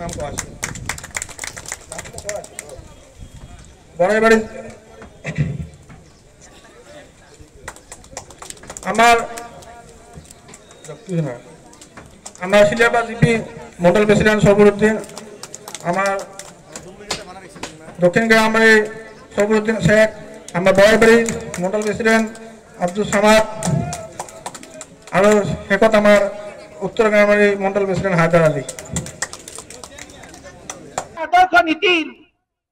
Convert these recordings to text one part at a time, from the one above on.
নাম কোৱা আছে বৰাইবাৰী আমার সিলেবা জিপি মন্ডল প্রেসিডেন্ট সবরুদ্দিন আমার দক্ষিণ গ্রামের সবরুদ্দিন শেখ আমার বরাইবাড়ি মন্ডল প্রেসিডেন্ট আব্দুল সামাদ আর শেখত আমার উত্তর গ্রামের মন্ডল প্রেসিডেন্ট হায়দার আলী আদর্শ নীতিৰ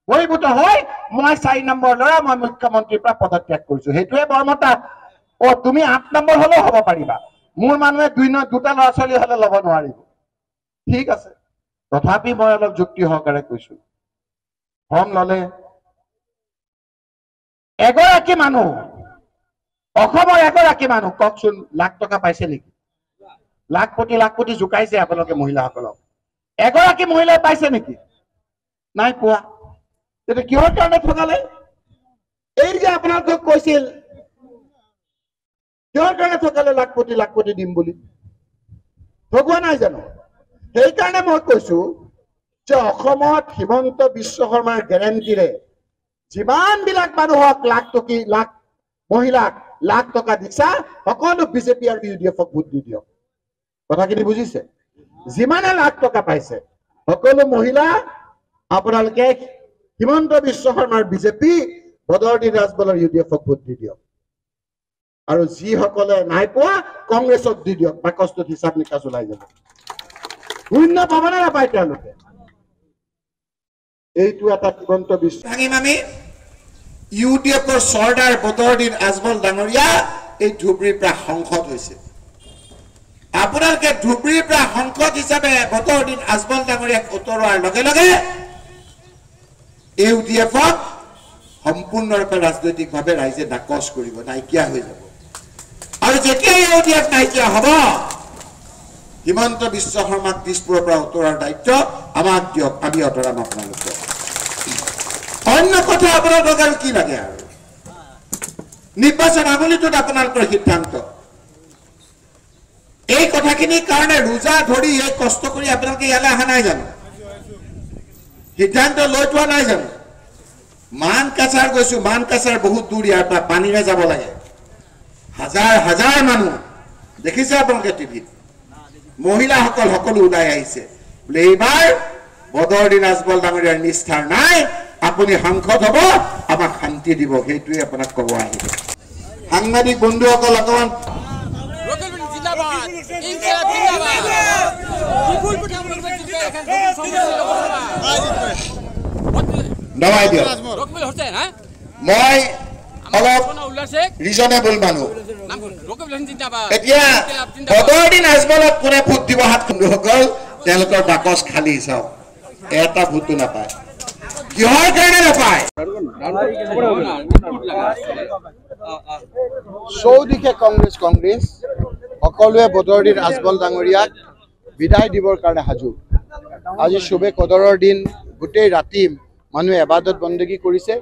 বহিভূত হৈ মই 4 নম্বৰ লৰা মই মুখ্যমন্ত্ৰীৰ পৰা পদত্যাগ কৰিছো হেতুৱে বৰমতা ও তুমি 8 নম্বৰ হলেও হ'ব পাৰিবা মোৰ মানুহে দুটা ল'ৰা ছোৱালী হলে ল'ব নোৱাৰিব ঠিক আছে তথাপি মই অলপ যুক্তি সহকাৰে কৈছো ফৰ্ম ললে এগৰাকী মানুহ অসমৰ এগৰাকী মানুহ কওকচোন লাখ টকা পাইছে নেকি লাখ কোটি জুকাইছে আপোনালোকে মহিলাসকলক এগৰাকী মহিলাই পাইছে নেকি নাই পোৱা এটা কিহৰ কাৰণে ঠগালে এই যে আপোনালোকক কৈছিল কিহৰ কাৰণে ঠগালে লাখ কোটি দিম বুলি ঠগোৱা নাই জানো সেই কাৰণে মই কৈছো যে অসমত হিমন্ত বিশ্ব শৰ্মাৰ গ্যাৰান্টিৰে যিমান বিলাক মানুহক লাখ মহিলাক লাখ টকা দিছা সকলো বিজেপি আৰু ইউডিএফক ভোট দি দিয়ক কথাখিনি বুজিছে যিমানে লাখ টকা পাইছে সকলো মহিলা আপোনালোকে হিমন্ত বিশ্ব শৰ্মাৰ বিজেপি বদৰুদ্দিন ৰাজবলৰ ইউডিএফক ভোট দি দিয়ক আৰু যিসকলে নাই পোৱা কংগ্ৰেছক দি দিয়ক বাকচটোত হিচাপ নিকাচ ওলাই যাব শূন্য পাবনে নাপায় তেওঁলোকে এইটো এটা হিমন্ত বিশ্ব ভাঙিম আমি ইউডিএফৰ চৰ্দাৰ বদৰুদ্দিন ৰাজবল ডাঙৰীয়া এই ধুবুৰীৰ পৰা সংসদ হৈছে আপোনালোকে ধুবুৰীৰ পৰা সংসদ হিচাপে বদৰুদ্দিন ৰাজবল ডাঙৰীয়াক উতৰোৱাৰ লগে লগে ইউডিএফক সম্পূৰ্ণৰূপে ৰাজনৈতিকভাৱে ৰাইজে নাকচ কৰিব নাইকিয়া হৈ যাব আৰু যেতিয়া ইউডিএফ নাইকিয়া হ'ব হিমন্ত বিশ্ব শৰ্মাক দিছপুৰৰ পৰা উতৰাৰ দায়িত্ব আমাক দিয়ক আমি অতৰাম আপোনালোকক অন্য কথা আপোনালোকক আৰু কি লাগে আৰু নিৰ্বাচন আঙুলিটোত আপোনালোকৰ সিদ্ধান্ত এই কথাখিনিৰ কাৰণে ৰোজা ধৰি এই কষ্ট কৰি আপোনালোকে ইয়ালৈ অহা নাই জানো সিদ্ধান্ত লৈ থোৱা নাই জানো মানকাছাৰ গৈছো মানকাছাৰ বহুত দূৰ ইয়াৰ পৰা পানীৰে যাব লাগে হাজাৰ মানুহ দেখিছে আপোনালোকে টিভিত মহিলাসকল সকলো ওলাই আহিছে বোলে এইবাৰ বদৰুদ্দিন ৰাজবল ডাঙৰীয়াৰ নিষ্ঠাৰ নাই আপুনি সাংসদ হ'ব আমাক শান্তি দিব সেইটোৱে আপোনাক ক'ব আহিব সাংবাদিক বন্ধুসকল অকমান নমাই দিয়ক মই অলপ ৰিজনেবল মানুহ এতিয়া বদৰুদ্দিন ৰাজবলক কোনে ভোট দিব হাত বন্ধুসকল তেওঁলোকৰ বাকচ খালী চাওক এটা ভোটো নাপায় কিহৰ কাৰণে নাপায় চৌদিশে কংগ্ৰেছ সকলোৱে বদৰুদ্দিন ৰাজবল ডাঙৰীয়াক বিদায় দিবৰ কাৰণে সাজু আজি শুভে কদৰৰ দিন গোটেই ৰাতি মানুহে এবাদত বন্দগী কৰিছে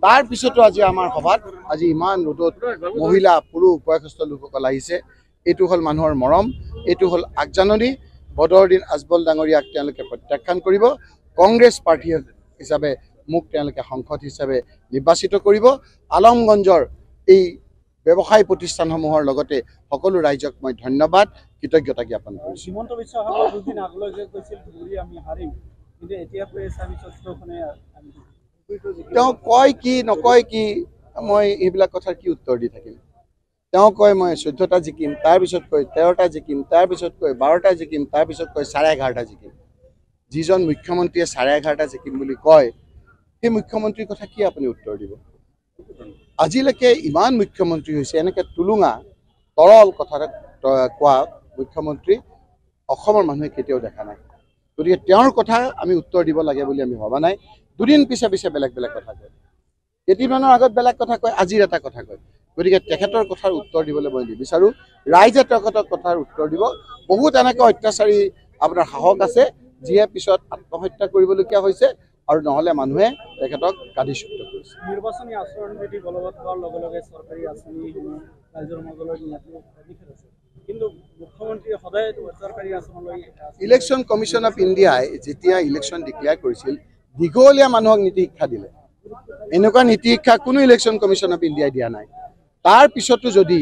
তাৰ পিছতো আজি আমাৰ সভাত আজি ইমান ৰ'দত মহিলা পুৰুষ বয়সস্থ লোকসকল আহিছে এইটো হ'ল মানুহৰ মৰম এইটো হ'ল আগজাননী বদৰুদ্দিন ৰাজবল ডাঙৰীয়াক তেওঁলোকে প্ৰত্যাখ্যান কৰিব কংগ্ৰেছ পাৰ্টি হিচাপে মোক তেওঁলোকে সংসদ হিচাপে নিৰ্বাচিত কৰিব আলমগঞ্জৰ এই ব্যৱসায় প্ৰতিষ্ঠানসমূহৰ লগতে সকলো ৰাইজক মই ধন্যবাদ কৃতজ্ঞতা জ্ঞাপন কৰিছোঁ হিমন্ত বিশ্ব শৰ্মাই দুদিন আগলৈ যে কৈছিল ধুবুৰী আমি হাৰিম কিন্তু এতিয়া কৈ আছে আমি চতুৰ্থখনে তেওঁ কয় কি নকয় কি মই এইবিলাক কথাৰ কি উত্তৰ দি থাকিম তেওঁ কয় মই 14টা জিকিম তাৰপিছত কয় 13টা জিকিম তাৰপিছত কয় 12টা জিকিম তাৰপিছত কয় 11.5টা জিকিম যিজন মুখ্যমন্ত্ৰীয়ে 11.5টা জিকিম বুলি কয় সেই মুখ্যমন্ত্ৰীৰ কথা কি আপুনি উত্তৰ দিব আজিলৈকে ইমান মুখ্যমন্ত্ৰী হৈছে এনেকৈ তুলুঙা তৰল কথা কোৱা মুখ্যমন্ত্ৰী অসমৰ মানুহে কেতিয়াও দেখা নাই গতিকে তেওঁৰ কথা আমি উত্তৰ দিব লাগে বুলি আমি ভবা নাই দুদিন পিছে বেলেগ কথা কয় কেইদিনমানৰ আগত বেলেগ কথা কয় আজিৰ এটা কথা কয় গতিকে তেখেতৰ কথাৰ উত্তৰ দিবলৈ মই নিবিচাৰোঁ ৰাইজে তেখেতৰ কথাৰ উত্তৰ দিব বহুত এনেকৈ অত্যাচাৰী আপোনাৰ সাহস আছে যিয়ে পিছত আত্মহত্যা কৰিবলগীয়া হৈছে আৰু নহলে মানুহে তেখেতক গাদীচ্যুত কৰিছে নিৰ্বাচনী আচৰণ বিধি বলবৎ হোৱাৰ লগে লগে চৰকাৰী আঁচনি ৰাইজৰ মাজলৈ নিয়াটো কিন্তু মুখ্যমন্ত্ৰীয়ে সদায় চৰকাৰী আঁচনিলৈ ইলেকশ্যন কমিশ্যন অফ ইণ্ডিয়াই যেতিয়া ইলেকশ্যন ডিক্লেয়াৰ কৰিছিল দীঘলীয়া মানুহক নীতি শিক্ষা দিলে এনেকুৱা নীতি শিক্ষা কোনো ইলেকশ্যন কমিশ্যন অফ ইণ্ডিয়াই দিয়া নাই তাৰ পিছতো যদি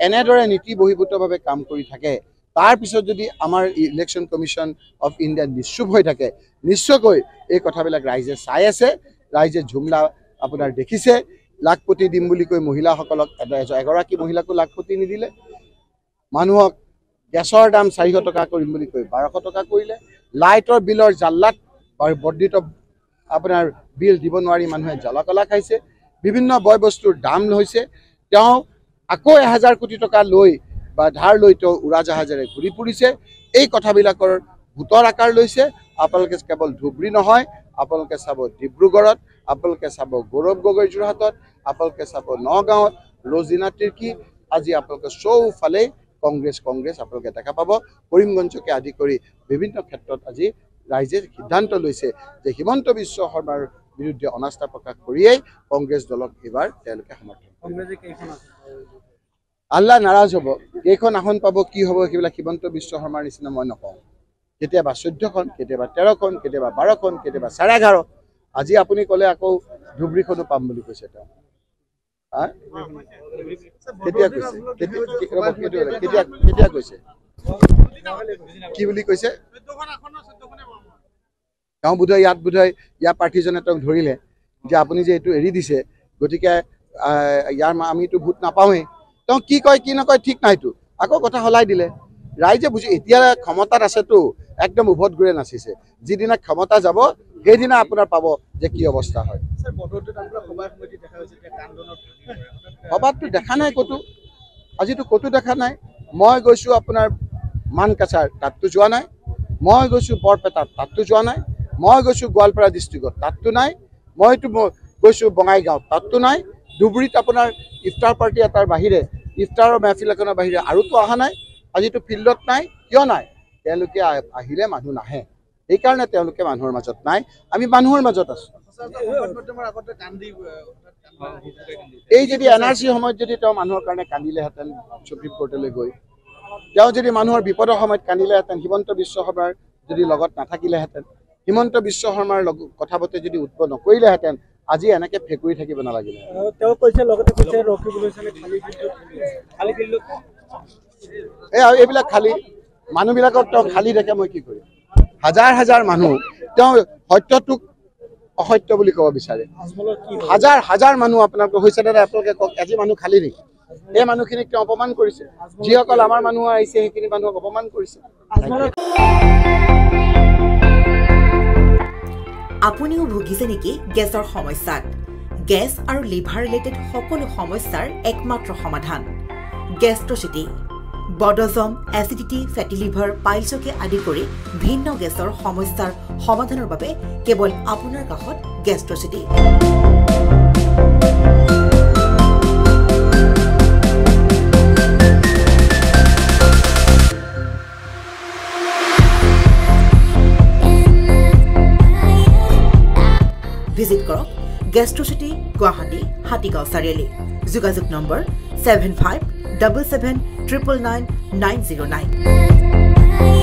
এনেদৰে নীতি বহিৰ্ভূতভাৱে কাম কৰি থাকে তাৰ পিছত যদি আমাৰ ইলেকশ্যন কমিশ্যন অফ ইণ্ডিয়া নিশ্চুপ হৈ থাকে নিশ্চয়কৈ এই কথাবিলাক ৰাইজে চাই আছে ৰাইজে ঝুমলা আপোনাৰ দেখিছে লাখপতি দিম বুলি কৈ মহিলাসকলক এগৰাকী মহিলাকো লাখপতি নিদিলে মানুহক গেছৰ দাম 400 টকা কৰিম বুলি কৈ 1200 টকা কৰিলে লাইটৰ বিলৰ জাল্লাত বৰ্ধিত আপোনাৰ বিল দিব নোৱাৰি মানুহে জ্বলাকলা খাইছে বিভিন্ন বয় বস্তুৰ দাম হৈছে তেওঁ আকৌ 1000 কোটি টকা লৈ বা ধাৰ লৈ তেওঁ উৰাজাহাজেৰে ঘূৰি ফুৰিছে এই কথাবিলাকৰ ভূতৰ আকাৰ লৈছে আপোনালোকে কেৱল ধুবুৰী নহয় আপোনালোকে চাব ডিব্ৰুগড়ত আপোনালোকে চাব গৌৰৱ গগৈ যোৰহাটত আপোনালোকে চাব নগাঁৱত ৰজিনা তিৰ্কি আজি আপোনালোকে চৌফালে কংগ্ৰেছ আপোনালোকে দেখা পাব কৰিমগঞ্জকে আদি কৰি বিভিন্ন ক্ষেত্ৰত আজি ৰাইজে সিদ্ধান্ত লৈছে যে হিমন্ত বিশ্ব শৰ্মাৰ বিৰুদ্ধে অনাস্থা প্ৰকাশ কৰিয়েই কংগ্ৰেছ দলক এবাৰ তেওঁলোকে সমৰ্থন কংগ্ৰেছে কেইখন আছে আল্লাহ নাৰাজ হ'ব কেইখন আসন পাব কি হ'ব সেইবিলাক হিমন্ত বিশ্ব শৰ্মাৰ নিচিনা মই নকওঁ কেতিয়াবা 14খন কেতিয়াবা 13খন কেতিয়াবা 12খন কেতিয়াবা 11.5 আজি আপুনি ক'লে আকৌ ধুবুৰীখনো পাম বুলি কৈছে তেওঁ কেতিয়া কৈছে কি বুলি কৈছে তেওঁ বোধহয় ইয়াৰ প্ৰাৰ্থীজনে তেওঁক ধৰিলে যে আপুনি যে এইটো এৰি দিছে গতিকে ইয়াৰ আমিতো ভোট নাপাওঁৱেই তেওঁ কি কয় কি নকয় ঠিক নাইতো আকৌ কথা সলাই দিলে ৰাইজে বুজি এতিয়া ক্ষমতাত আছেতো একদম উভত ঘূৰে নাচিছে যিদিনা ক্ষমতা যাব সেইদিনা আপোনাৰ পাব যে কি অৱস্থা হয় সভাতটো দেখা নাই ক'তো আজিতো ক'তো দেখা নাই মই গৈছোঁ আপোনাৰ মানকাছাৰ তাততো যোৱা নাই মই গৈছোঁ বৰপেটাত তাততো যোৱা নাই মই গৈছোঁ গোৱালপাৰা ডিষ্ট্ৰিক্টত তাততো নাই মইতো গৈছোঁ বঙাইগাঁৱত তাততো নাই ধুবুৰীত আপোনাৰ ইফতাৰ পাৰ্টি এটাৰ বাহিৰে ইফতাৰৰ মেহফিল এখনৰ বাহিৰে আৰুতো অহা নাই আজিতো ফিল্ডত নাই কিয় নাই তেওঁলোকে আহিলে মানুহ নাহে সেইকাৰণে তেওঁলোকে মানুহৰ মাজত নাই আমি মানুহৰ মাজত আছোঁ এই যদি NRC সময়ত যদি তেওঁ মানুহৰ কাৰণে কান্দিলেহেঁতেন সুপ্ৰিম কোৰ্টলৈ গৈ তেওঁ যদি মানুহৰ বিপদৰ সময়ত কান্দিলেহেঁতেন হিমন্ত বিশ্ব শৰ্মাৰ যদি লগত নাথাকিলেহেঁতেন হিমন্ত বিশ্ব শৰ্মাৰ কথা বতে যদি উৎপন্ন নকৰিলেহেঁতেন আজি এনেকে ফেকুৰি থাকিব নালাগিলে তেওঁ কৈছে লগতে কৈছে ৰকিবুল হুছেইনে খালি ফিল্ডত এইবিলাক খালি মানুহবিলাকক তেওঁ খালি দেখে মই কি কৰিম হাজাৰ হাজাৰ মানুহ তেওঁ সত্যটোক অসত্য বুলি ক'ব বিচাৰে হাজাৰ হাজাৰ মানুহ আপোনালোকৰ হৈছে দাদা আপোনালোকে কওক আজি মানুহ খালি নেকি এই মানুহখিনিক তেওঁ অপমান কৰিছে যিসকল আমাৰ মানুহ আহিছে সেইখিনি মানুহক অপমান কৰিছে আপুনিও ভুগিছে নেকি গেছৰ সমস্যাত গেছ আৰু লিভাৰ ৰিলেটেড সকলো সমস্যাৰ একমাত্ৰ সমাধান গেষ্ট্ৰচিটি বডজম এচিডিটি ফেটি লিভাৰ পাইলছকে আদি কৰি ভিন্ন গেছৰ সমস্যাৰ সমাধানৰ বাবে কেৱল আপোনাৰ কাষত গেষ্ট্ৰচিটি ভিজিট কৰক গেষ্ট্ৰচিটি গুৱাহাটী হাতীগাঁও চাৰিআলি যোগাযোগ নম্বৰ 7577999909